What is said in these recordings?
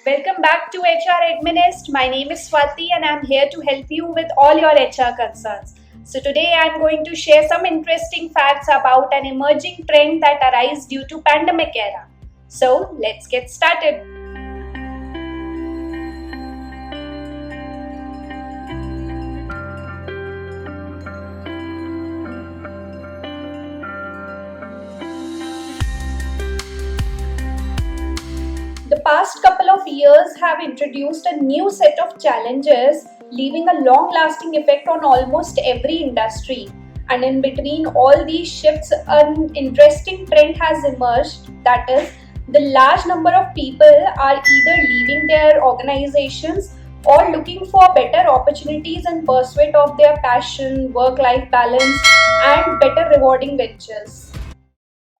Welcome back to HR Administ. My name is Swati and I'm here to help you with all your HR concerns. So today I'm going to share some interesting facts about an emerging trend that arose due to pandemic era. So let's get started. The past couple of years have introduced a new set of challenges, leaving a long lasting effect on almost every industry. And in between all these shifts, an interesting trend has emerged, that is, the large number of people are either leaving their organizations or looking for better opportunities in pursuit of their passion, work life balance, and better rewarding ventures.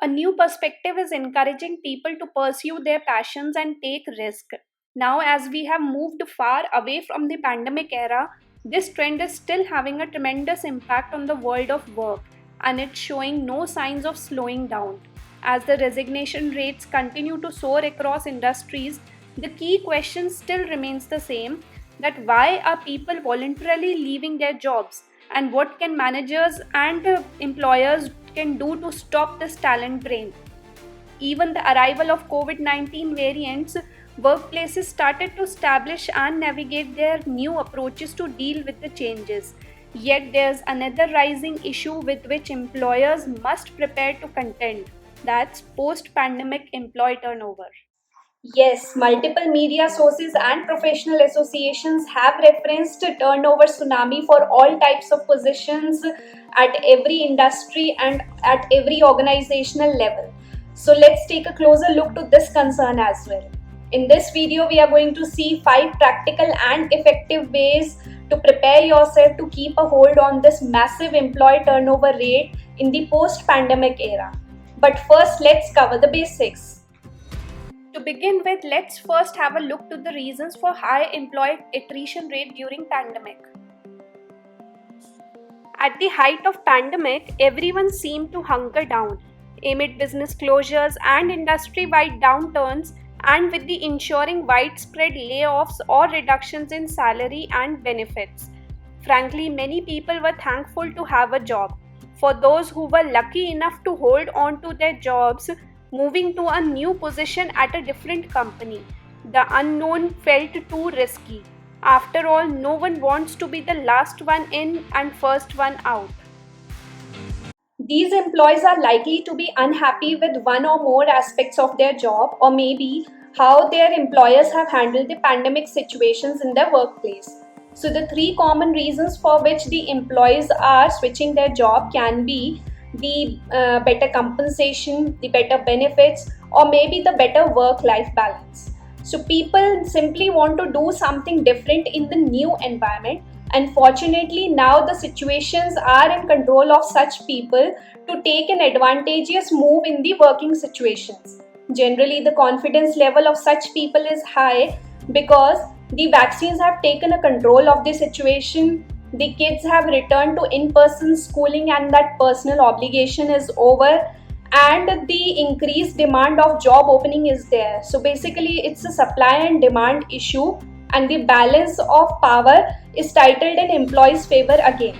A new perspective is encouraging people to pursue their passions and take risk. Now, as we have moved far away from the pandemic era, this trend is still having a tremendous impact on the world of work, and it's showing no signs of slowing down. As the resignation rates continue to soar across industries, the key question still remains the same, that why are people voluntarily leaving their jobs, and what can managers and employers can do to stop this talent drain. Even the arrival of COVID-19 variants, workplaces started to establish and navigate their new approaches to deal with the changes. Yet there's another rising issue with which employers must prepare to contend. That's post-pandemic employee turnover. Yes, multiple media sources and professional associations have referenced a turnover tsunami for all types of positions at every industry and at every organizational level. So let's take a closer look to this concern as well. In this video, we are going to see 5 practical and effective ways to prepare yourself to keep a hold on this massive employee turnover rate in the post-pandemic era. But first, let's cover the basics. To begin with, let's first have a look to the reasons for high employee attrition rate during pandemic. At the height of pandemic, everyone seemed to hunker down amid business closures and industry-wide downturns, and with the ensuring widespread layoffs or reductions in salary and benefits. Frankly, many people were thankful to have a job. For those who were lucky enough to hold on to their jobs, moving to a new position at a different company, the unknown felt too risky. After all, no one wants to be the last one in and first one out. These employees are likely to be unhappy with one or more aspects of their job, or maybe how their employers have handled the pandemic situations in their workplace. So, the 3 common reasons for which the employees are switching their job can be the better compensation, the better benefits, or maybe the better work life balance. So, people simply want to do something different in the new environment. And fortunately, now the situations are in control of such people to take an advantageous move in the working situations. Generally, the confidence level of such people is high because the vaccines have taken a control of the situation. The kids have returned to in-person schooling and that personal obligation is over, and the increased demand of job opening is there. So basically it's a supply and demand issue, and the balance of power is titled in employees' favor again.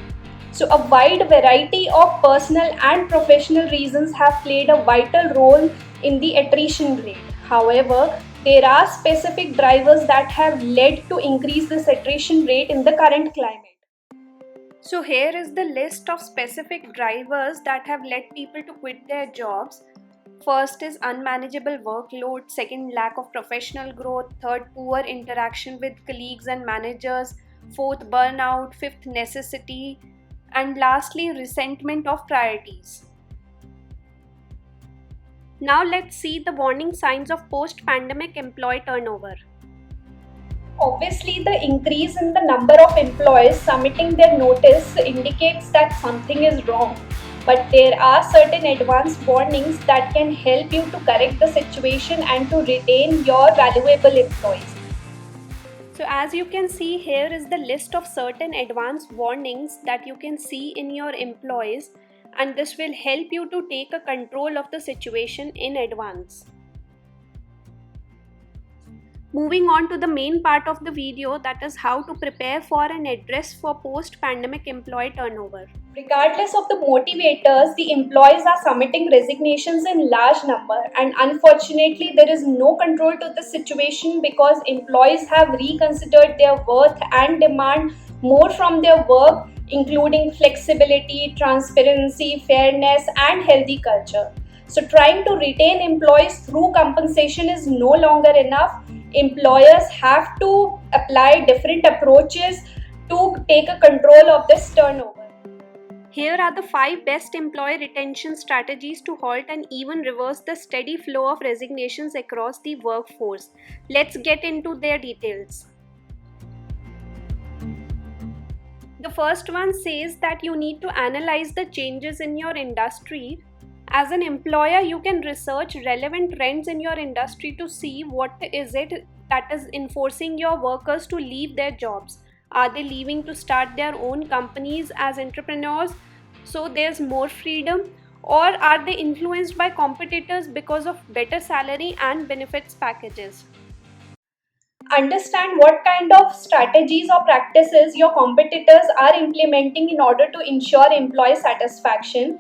So a wide variety of personal and professional reasons have played a vital role in the attrition rate. However, there are specific drivers that have led to increase this attrition rate in the current climate. So here is the list of specific drivers that have led people to quit their jobs. First is unmanageable workload, second lack of professional growth, third poor interaction with colleagues and managers, fourth burnout, fifth necessity, and lastly resentment of priorities. Now let's see the warning signs of post-pandemic employee turnover. Obviously, the increase in the number of employees submitting their notice indicates that something is wrong. But there are certain advanced warnings that can help you to correct the situation and to retain your valuable employees. So as you can see, here is the list of certain advanced warnings that you can see in your employees, and this will help you to take a control of the situation in advance. Moving on to the main part of the video, that is how to prepare for and address for post-pandemic employee turnover. Regardless of the motivators, the employees are submitting resignations in large number, and unfortunately there is no control to the situation because employees have reconsidered their worth and demand more from their work, including flexibility, transparency, fairness and healthy culture. So trying to retain employees through compensation is no longer enough. Employers have to apply different approaches to take a control of this turnover. Here are the 5 best employee retention strategies to halt and even reverse the steady flow of resignations across the workforce. Let's get into their details. The first one says that you need to analyze the changes in your industry. As an employer, you can research relevant trends in your industry to see what is it that is enforcing your workers to leave their jobs. Are they leaving to start their own companies as entrepreneurs so there's more freedom? Or are they influenced by competitors because of better salary and benefits packages? Understand what kind of strategies or practices your competitors are implementing in order to ensure employee satisfaction.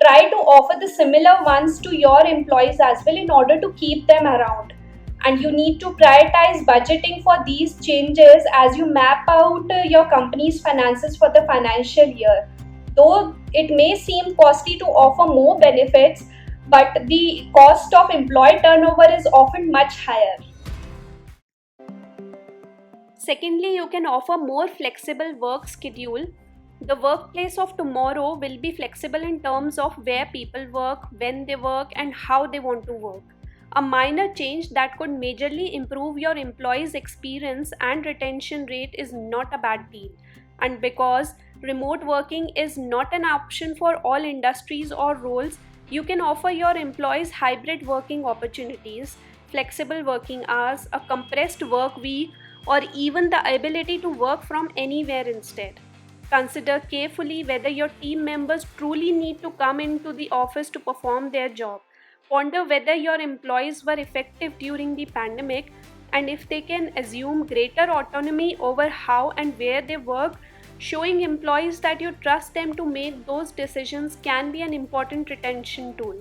Try to offer the similar ones to your employees as well in order to keep them around. And you need to prioritize budgeting for these changes as you map out your company's finances for the financial year. Though it may seem costly to offer more benefits, but the cost of employee turnover is often much higher. Secondly, you can offer more flexible work schedule. The workplace of tomorrow will be flexible in terms of where people work, when they work, and how they want to work. A minor change that could majorly improve your employees' experience and retention rate is not a bad deal. And because remote working is not an option for all industries or roles, you can offer your employees hybrid working opportunities, flexible working hours, a compressed work week, or even the ability to work from anywhere instead. Consider carefully whether your team members truly need to come into the office to perform their job. Ponder whether your employees were effective during the pandemic and if they can assume greater autonomy over how and where they work. Showing employees that you trust them to make those decisions can be an important retention tool.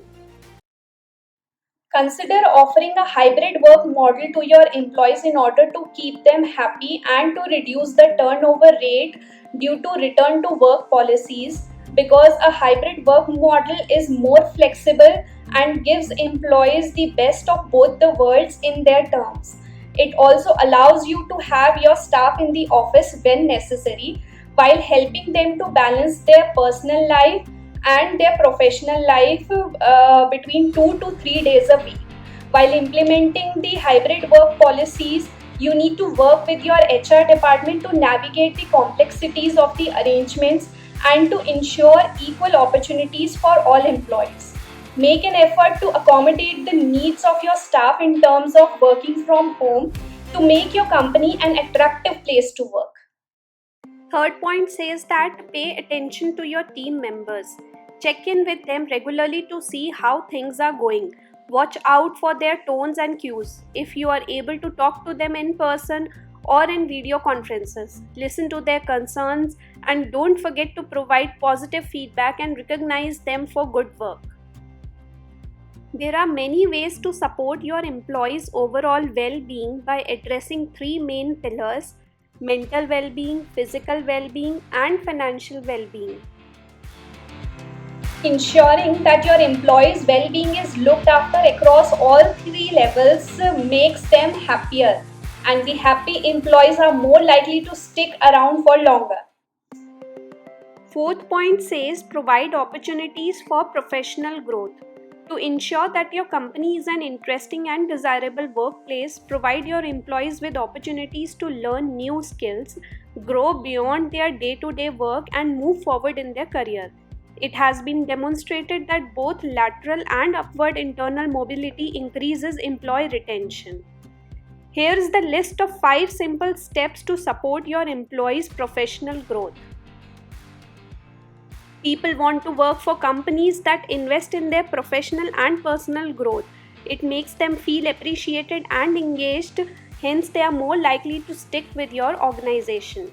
Consider offering a hybrid work model to your employees in order to keep them happy and to reduce the turnover rate due to return to work policies, because a hybrid work model is more flexible and gives employees the best of both the worlds in their terms. It also allows you to have your staff in the office when necessary while helping them to balance their personal life and their professional life between 2 to 3 days a week. While implementing the hybrid work policies, you need to work with your HR department to navigate the complexities of the arrangements and to ensure equal opportunities for all employees. Make an effort to accommodate the needs of your staff in terms of working from home to make your company an attractive place to work. Third point says that pay attention to your team members. Check in with them regularly to see how things are going. Watch out for their tones and cues. If you are able to talk to them in person or in video conferences, listen to their concerns and don't forget to provide positive feedback and recognize them for good work. There are many ways to support your employees' overall well-being by addressing 3 main pillars: mental well-being, physical well-being, and financial well-being. Ensuring that your employees' well-being is looked after across all 3 levels makes them happier, and the happy employees are more likely to stick around for longer. Fourth point says provide opportunities for professional growth. To ensure that your company is an interesting and desirable workplace, provide your employees with opportunities to learn new skills, grow beyond their day-to-day work, and move forward in their career. It has been demonstrated that both lateral and upward internal mobility increases employee retention. Here is the list of 5 simple steps to support your employees' professional growth. People want to work for companies that invest in their professional and personal growth. It makes them feel appreciated and engaged. Hence, they are more likely to stick with your organization.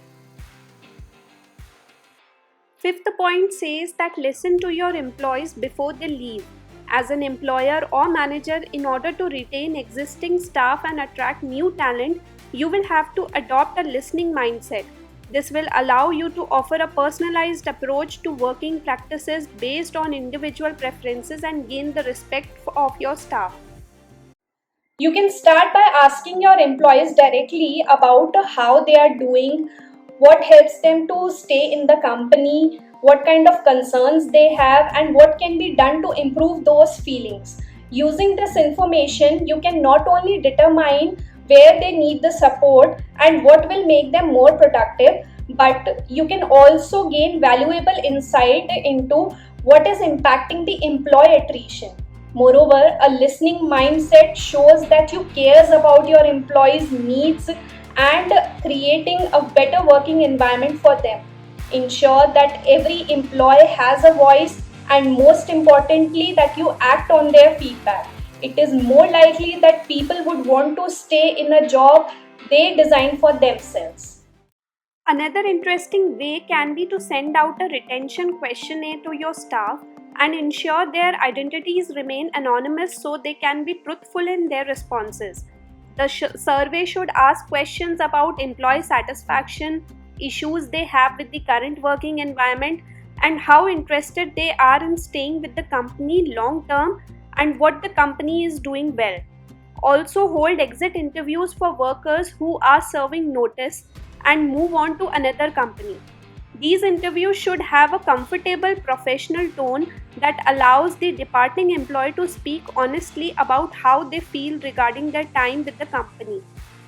Fifth point says that listen to your employees before they leave. As an employer or manager, in order to retain existing staff and attract new talent, you will have to adopt a listening mindset. This will allow you to offer a personalized approach to working practices based on individual preferences and gain the respect of your staff. You can start by asking your employees directly about how they are doing, what helps them to stay in the company, what kind of concerns they have, and what can be done to improve those feelings. Using this information, you can not only determine where they need the support and what will make them more productive, but you can also gain valuable insight into what is impacting the employee attrition. Moreover, a listening mindset shows that you cares about your employees' needs and creating a better working environment for them. Ensure that every employee has a voice and most importantly that you act on their feedback. It is more likely that people would want to stay in a job they design for themselves. Another interesting way can be to send out a retention questionnaire to your staff and ensure their identities remain anonymous so they can be truthful in their responses. The survey should ask questions about employee satisfaction, issues they have with the current working environment, and how interested they are in staying with the company long term and what the company is doing well. Also, hold exit interviews for workers who are serving notice and move on to another company. These interviews should have a comfortable professional tone that allows the departing employee to speak honestly about how they feel regarding their time with the company.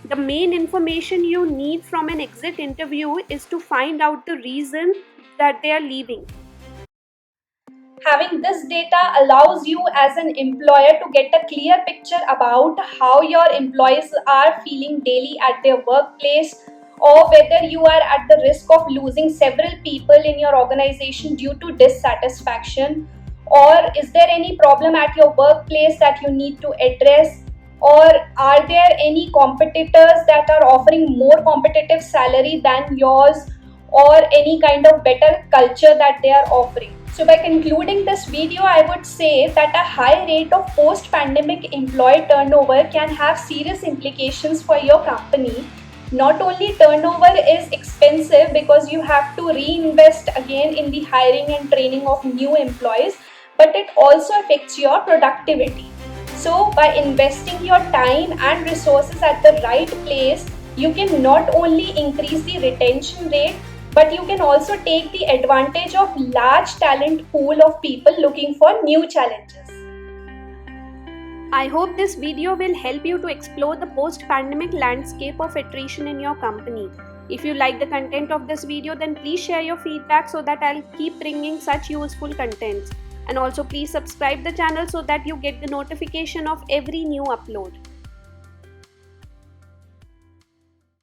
The main information you need from an exit interview is to find out the reason that they are leaving. Having this data allows you as an employer to get a clear picture about how your employees are feeling daily at their workplace, or whether you are at the risk of losing several people in your organization due to dissatisfaction, or is there any problem at your workplace that you need to address, or are there any competitors that are offering more competitive salary than yours, or any kind of better culture that they are offering. So by concluding this video, I would say that a high rate of post-pandemic employee turnover can have serious implications for your company. Not only turnover is expensive because you have to reinvest again in the hiring and training of new employees, but it also affects your productivity. So by investing your time and resources at the right place, you can not only increase the retention rate, but you can also take the advantage of large talent pool of people looking for new challenges. I hope this video will help you to explore the post-pandemic landscape of attrition in your company. If you like the content of this video, then please share your feedback so that I'll keep bringing such useful contents. And also please subscribe the channel so that you get the notification of every new upload.